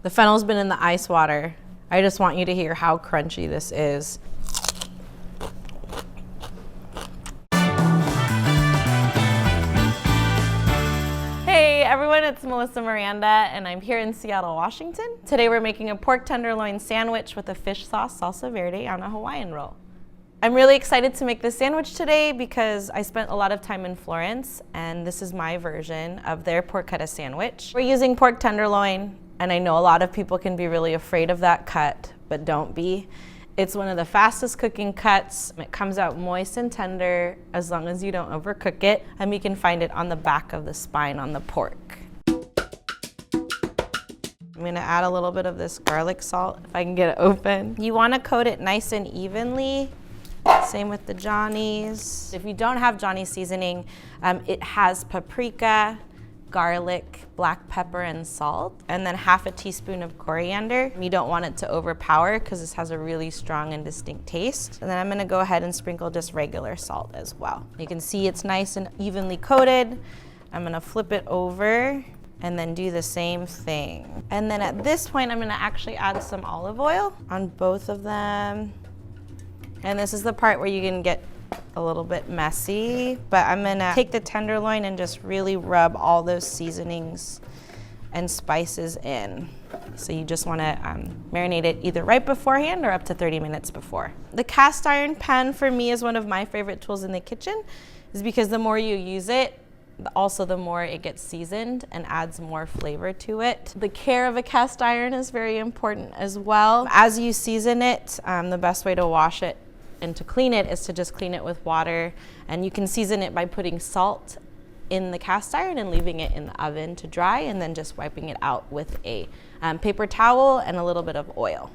The fennel's been in the ice water. I just want you to hear how crunchy this is. Hey everyone, it's Melissa Miranda and I'm here in Seattle, Washington. Today we're making a pork tenderloin sandwich with a fish sauce salsa verde on a Hawaiian roll. I'm really excited to make this sandwich today because I spent a lot of time in Florence and this is my version of their porchetta sandwich. We're using pork tenderloin and I know a lot of people can be really afraid of that cut, but don't be. It's one of the fastest cooking cuts. It comes out moist and tender as long as you don't overcook it, and you can find it on the back of the spine on the pork. I'm gonna add a little bit of this garlic salt if I can get it open. You wanna coat it nice and evenly. Same with the Johnny's. If you don't have Johnny's seasoning, it has paprika, garlic, black pepper, and salt, and then half a teaspoon of coriander. You don't want it to overpower because this has a really strong and distinct taste. And then I'm gonna go ahead and sprinkle just regular salt as well. You can see it's nice and evenly coated. I'm gonna flip it over and then do the same thing. And then at this point, I'm gonna actually add some olive oil on both of them. And this is the part where you can get a little bit messy, but I'm gonna take the tenderloin and just really rub all those seasonings and spices in. So you just wanna marinate it either right beforehand or up to 30 minutes before. The cast iron pan for me is one of my favorite tools in the kitchen, is because the more you use it, also the more it gets seasoned and adds more flavor to it. The care of a cast iron is very important as well. As you season it, the best way to wash it and to clean it is to just clean it with water, and you can season it by putting salt in the cast iron and leaving it in the oven to dry, and then just wiping it out with a paper towel and a little bit of oil.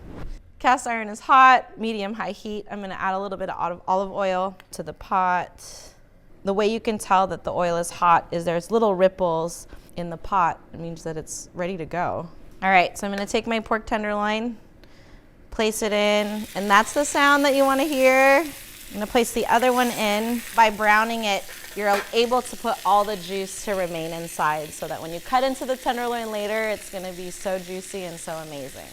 Cast iron is hot, medium-high heat. I'm gonna add a little bit of olive oil to the pot. The way you can tell that the oil is hot is there's little ripples in the pot. It means that it's ready to go. All right, so I'm gonna take my pork tenderloin, place it in, and that's the sound that you want to hear. I'm gonna place the other one in. By browning it, you're able to put all the juice to remain inside so that when you cut into the tenderloin later, it's gonna be so juicy and so amazing.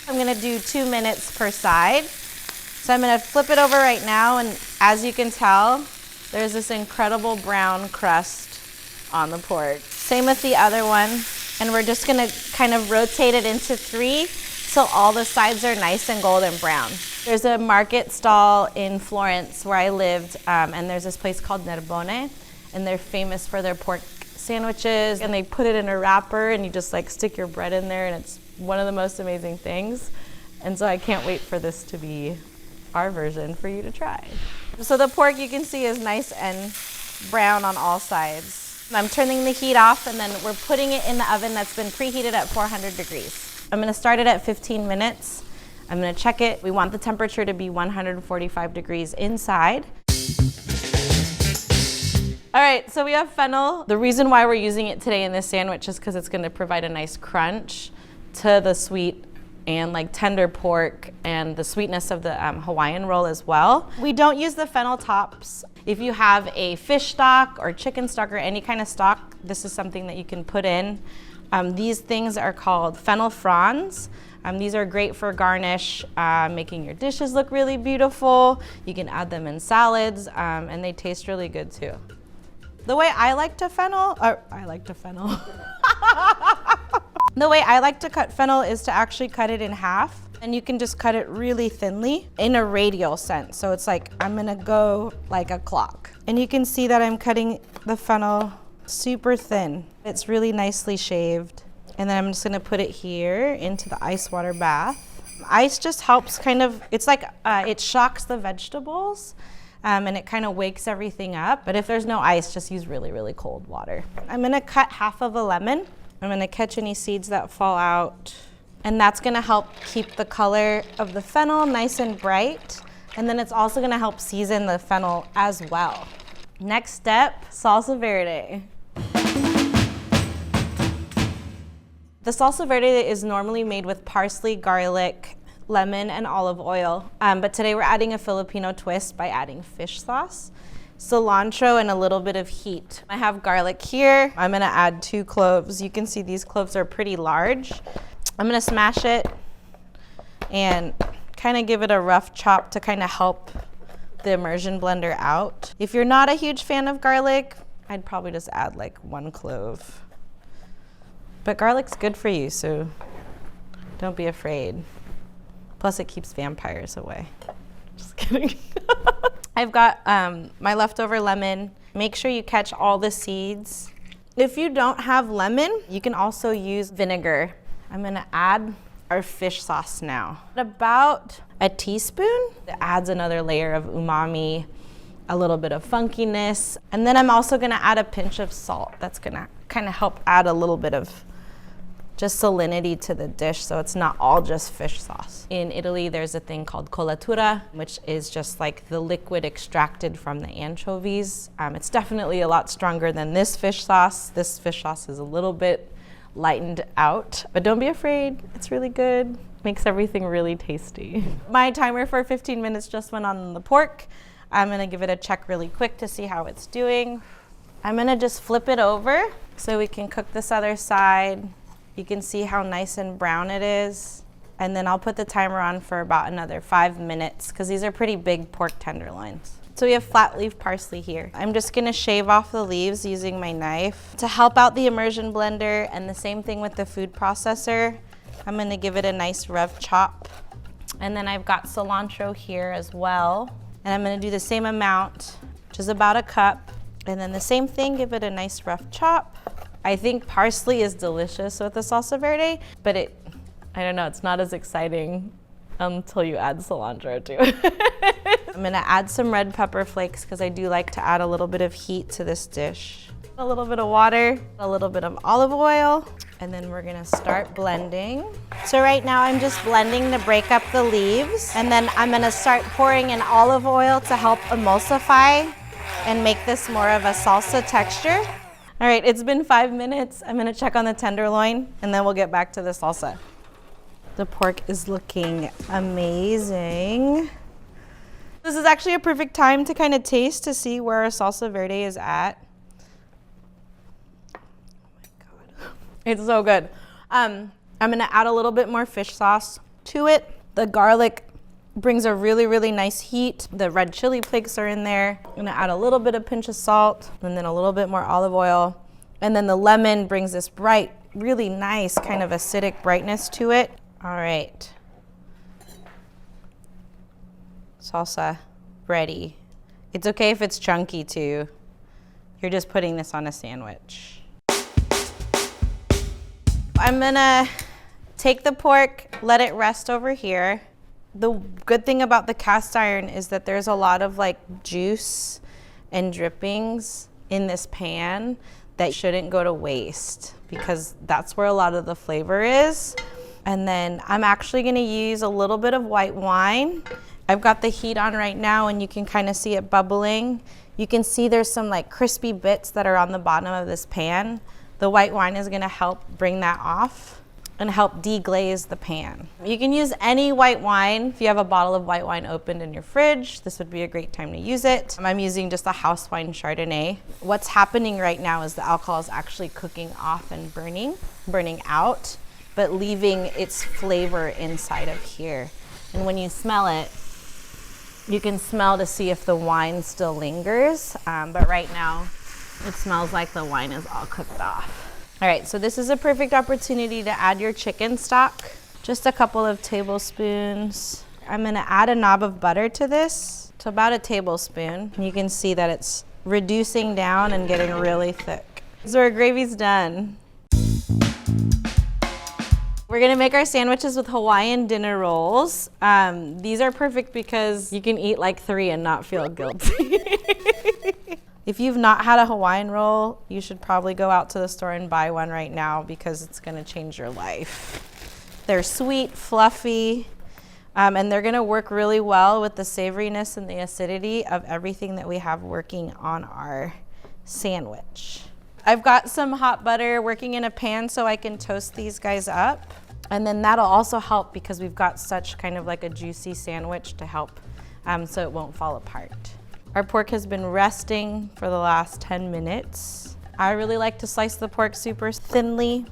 I'm gonna do 2 minutes per side. So I'm gonna flip it over right now, and as you can tell, there's this incredible brown crust on the pork. Same with the other one, and we're just gonna kind of rotate it into 3 so all the sides are nice and golden brown. There's a market stall in Florence where I lived, and there's this place called Nerbone, and they're famous for their pork sandwiches, and they put it in a wrapper and you just like stick your bread in there, and it's one of the most amazing things. And so I can't wait for this to be our version for you to try. So the pork, you can see, is nice and brown on all sides. I'm turning the heat off, and then we're putting it in the oven that's been preheated at 400 degrees. I'm gonna start it at 15 minutes. I'm gonna check it. We want the temperature to be 145 degrees inside. All right, so we have fennel. The reason why we're using it today in this sandwich is because it's gonna provide a nice crunch to the sweet and like tender pork and the sweetness of the Hawaiian roll as well. We don't use the fennel tops. If you have a fish stock or chicken stock or any kind of stock, this is something that you can put in. These things are called fennel fronds. These are great for garnish, making your dishes look really beautiful. You can add them in salads, and they taste really good too. The way I like to The way I like to cut fennel is to actually cut it in half, and you can just cut it really thinly in a radial sense. So it's like, I'm gonna go like a clock. And you can see that I'm cutting the fennel super thin. It's really nicely shaved. And then I'm just gonna put it here into the ice water bath. Ice just helps kind of, it's like, it shocks the vegetables, and it kind of wakes everything up. But if there's no ice, just use really, really cold water. I'm gonna cut half of a lemon. I'm gonna catch any seeds that fall out. And that's gonna help keep the color of the fennel nice and bright. And then it's also gonna help season the fennel as well. Next step, salsa verde. The salsa verde is normally made with parsley, garlic, lemon, and olive oil. But today we're adding a Filipino twist by adding fish sauce. cilantro, and a little bit of heat. I have garlic here. I'm gonna add 2 cloves. You can see these cloves are pretty large. I'm gonna smash it and kind of give it a rough chop to kind of help the immersion blender out. If you're not a huge fan of garlic, I'd probably just add like 1 clove. But garlic's good for you, so don't be afraid. Plus it keeps vampires away. Just kidding. I've got my leftover lemon. Make sure you catch all the seeds. If you don't have lemon, you can also use vinegar. I'm gonna add our fish sauce now. About a teaspoon. It adds another layer of umami, a little bit of funkiness. And then I'm also gonna add a pinch of salt. That's gonna kind of help add a little bit of just salinity to the dish so it's not all just fish sauce. In Italy, there's a thing called colatura, which is just like the liquid extracted from the anchovies. It's definitely a lot stronger than this fish sauce. This fish sauce is a little bit lightened out, but don't be afraid, it's really good. Makes everything really tasty. My timer for 15 minutes just went on the pork. I'm gonna give it a check really quick to see how it's doing. I'm gonna just flip it over so we can cook this other side. You can see how nice and brown it is. And then I'll put the timer on for about another 5 minutes because these are pretty big pork tenderloins. So we have flat leaf parsley here. I'm just gonna shave off the leaves using my knife. To help out the immersion blender, and the same thing with the food processor, I'm gonna give it a nice rough chop. And then I've got cilantro here as well. And I'm gonna do the same amount, which is about a cup. And then the same thing, give it a nice rough chop. I think parsley is delicious with the salsa verde, but I don't know, it's not as exciting until you add cilantro to it. I'm gonna add some red pepper flakes because I do like to add a little bit of heat to this dish. A little bit of water, a little bit of olive oil, and then we're gonna start blending. So right now I'm just blending to break up the leaves, and then I'm gonna start pouring in olive oil to help emulsify and make this more of a salsa texture. All right, it's been 5 minutes. I'm gonna check on the tenderloin and then we'll get back to the salsa. The pork is looking amazing. This is actually a perfect time to kind of taste to see where our salsa verde is at. Oh my God, it's so good. I'm gonna add a little bit more fish sauce to it. The garlic brings a really, really nice heat. The red chili flakes are in there. I'm gonna add a little bit of pinch of salt and then a little bit more olive oil. And then the lemon brings this bright, really nice kind of acidic brightness to it. All right. Salsa ready. It's okay if it's chunky too. You're just putting this on a sandwich. I'm gonna take the pork, let it rest over here. The good thing about the cast iron is that there's a lot of like juice and drippings in this pan that shouldn't go to waste because that's where a lot of the flavor is. And then I'm actually gonna use a little bit of white wine. I've got the heat on right now and you can kind of see it bubbling. You can see there's some like crispy bits that are on the bottom of this pan. The white wine is gonna help bring that off and help deglaze the pan. You can use any white wine. If you have a bottle of white wine opened in your fridge, this would be a great time to use it. I'm using just a house wine Chardonnay. What's happening right now is the alcohol is actually cooking off and burning out, but leaving its flavor inside of here. And when you smell it, you can smell to see if the wine still lingers, but right now it smells like the wine is all cooked off. All right, so this is a perfect opportunity to add your chicken stock. Just a couple of tablespoons. I'm gonna add a knob of butter to this, to about a tablespoon. You can see that it's reducing down and getting really thick. So our gravy's done. We're gonna make our sandwiches with Hawaiian dinner rolls. These are perfect because you can eat like 3 and not feel guilty. If you've not had a Hawaiian roll, you should probably go out to the store and buy one right now because it's gonna change your life. They're sweet, fluffy, and they're gonna work really well with the savoriness and the acidity of everything that we have working on our sandwich. I've got some hot butter working in a pan so I can toast these guys up. And then that'll also help because we've got such kind of like a juicy sandwich to help so it won't fall apart. Our pork has been resting for the last 10 minutes. I really like to slice the pork super thinly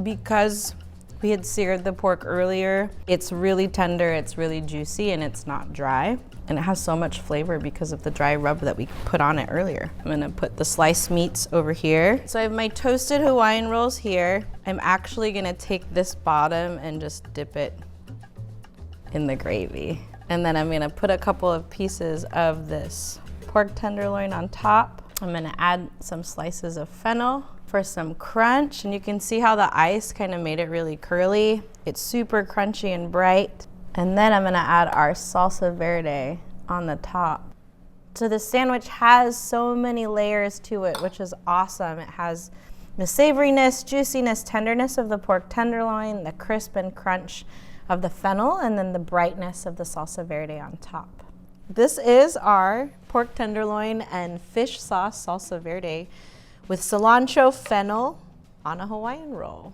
because we had seared the pork earlier. It's really tender, it's really juicy, and it's not dry. And it has so much flavor because of the dry rub that we put on it earlier. I'm gonna put the sliced meats over here. So I have my toasted Hawaiian rolls here. I'm actually gonna take this bottom and just dip it in the gravy. And then I'm gonna put a couple of pieces of this pork tenderloin on top. I'm gonna add some slices of fennel for some crunch. And you can see how the ice kind of made it really curly. It's super crunchy and bright. And then I'm gonna add our salsa verde on the top. So this sandwich has so many layers to it, which is awesome. It has the savoriness, juiciness, tenderness of the pork tenderloin, the crisp and crunch of the fennel, and then the brightness of the salsa verde on top. This is our pork tenderloin and fish sauce salsa verde with cilantro fennel on a Hawaiian roll.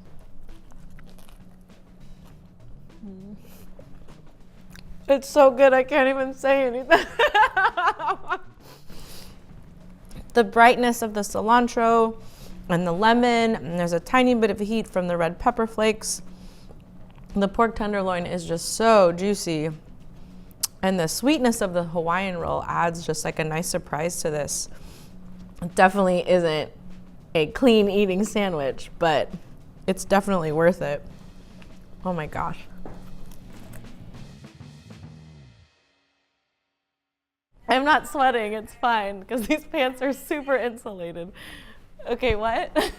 It's so good, I can't even say anything. The brightness of the cilantro and the lemon, and there's a tiny bit of heat from the red pepper flakes. The pork tenderloin is just so juicy. And the sweetness of the Hawaiian roll adds just like a nice surprise to this. It definitely isn't a clean eating sandwich, but it's definitely worth it. Oh my gosh. I'm not sweating, it's fine, because these pants are super insulated. Okay, what?